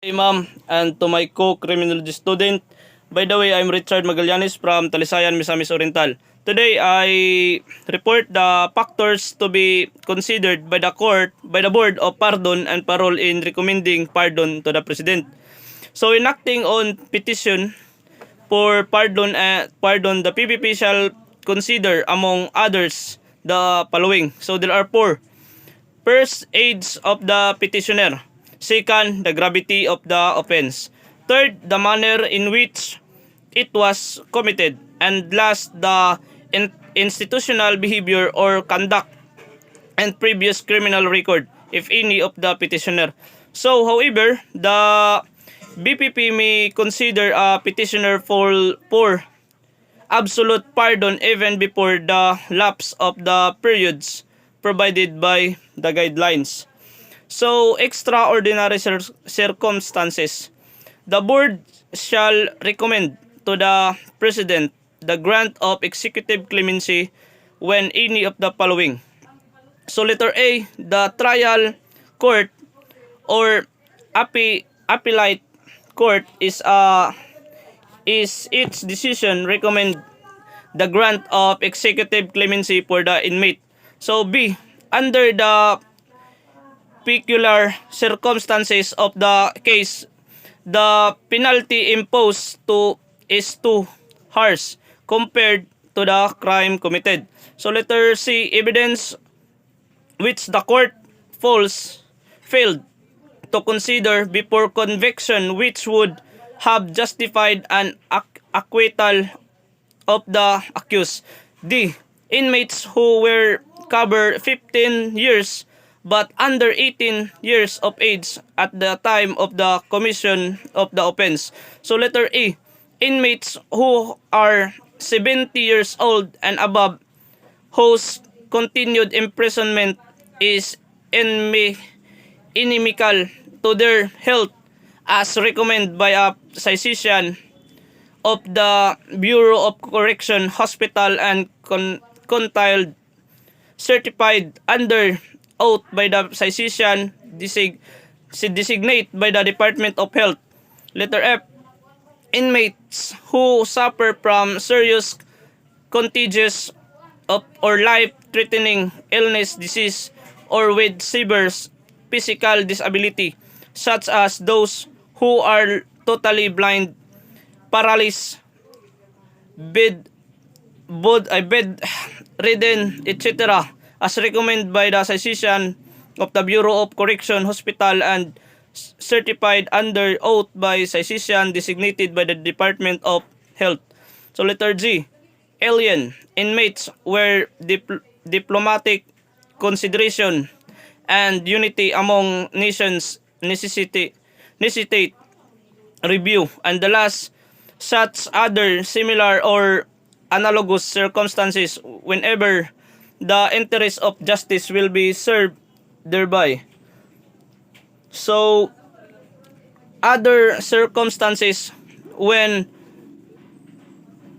Hey ma'am, and to my co-criminology student. By the way, I'm Richard Magallanes from Talisayan, Misamis Oriental. Today, I report the factors to be considered by the Board of Pardon and Parole in recommending pardon to the President. So, in acting on petition for pardon, the PPP shall consider, among others, the following. So, there are four. First, age of the petitioner. Second, the gravity of the offense. Third, the manner in which it was committed. And last, the institutional behavior or conduct and previous criminal record, if any, of the petitioner. So, however, the BPP may consider a petitioner for absolute pardon even before the lapse of the periods provided by the guidelines. So, extraordinary circumstances. The board shall recommend to the President the grant of executive clemency when any of the following. So, letter A, the trial court or appellate court is its decision recommend the grant of executive clemency for the inmate. So, B, under the peculiar circumstances of the case, the penalty imposed is too harsh compared to the crime committed. So letter C, evidence which the court failed to consider before conviction which would have justified an acquittal of the accused. D. Inmates who were covered 15 years but under 18 years of age at the time of the commission of the offense. So letter E. Inmates who are 70 years old and above whose continued imprisonment is inimical to their health as recommended by a physician of the Bureau of Correction Hospital and contiled certified under oath by the physician designate by the Department of Health. Letter F. Inmates who suffer from serious contagious or life-threatening illness, disease, or with severe physical disability, such as those who are totally blind, paralyzed, bedridden, etc., as recommended by the physician of the Bureau of Correction Hospital and certified under oath by physician designated by the Department of Health. So letter G, alien inmates where diplomatic consideration and unity among nations necessitate review. And the last, such other similar or analogous circumstances whenever the interest of justice will be served thereby. So, other circumstances when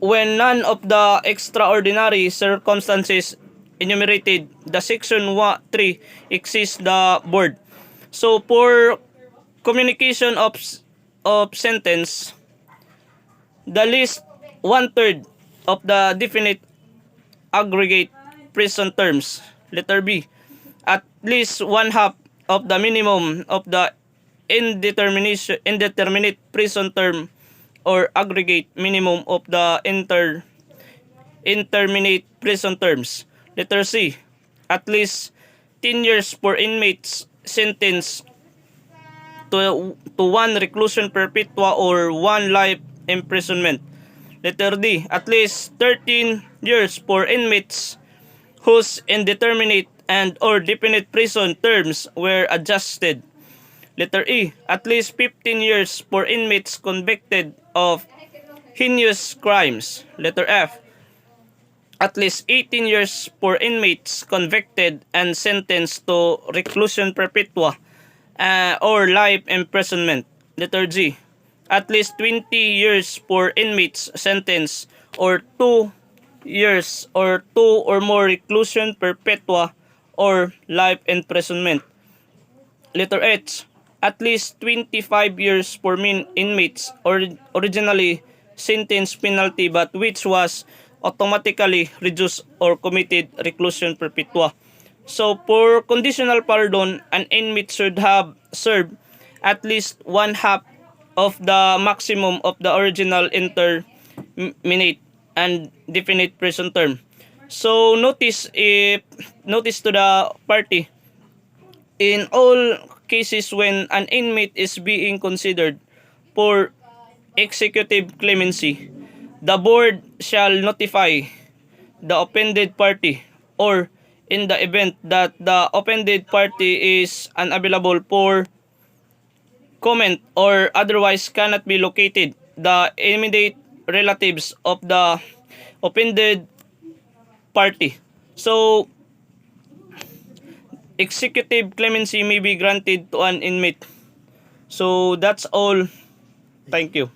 none of the extraordinary circumstances enumerated, the section 3 exists the board. So, for communication of sentence, the least one-third of the definite aggregate prison terms. Letter B. At least one half of the minimum of the indeterminate prison term or aggregate minimum of the interminate prison terms. Letter C. At least 10 years for inmates sentenced to one reclusion perpetua or one life imprisonment. Letter D. At least 13 years for inmates whose indeterminate and or definite prison terms were adjusted. Letter E. At least 15 years for inmates convicted of heinous crimes. Letter F. At least 18 years for inmates convicted and sentenced to reclusion perpetua or life imprisonment. Letter G. At least 20 years for inmates sentenced or 2 years or 2 or more reclusion perpetua or life imprisonment. Letter H. at least 25 years for inmates originally sentenced penalty but which was automatically reduced or committed reclusion perpetua. So for conditional pardon, an inmate should have served at least one half of the maximum of the original interminate and definite prison term. So notice to the party, in all cases when an inmate is being considered for executive clemency, the board shall notify the offended party, or in the event that the offended party is unavailable for comment or otherwise cannot be located, the immediate relatives of the offended party. So, executive clemency may be granted to an inmate. So, that's all. Thank you.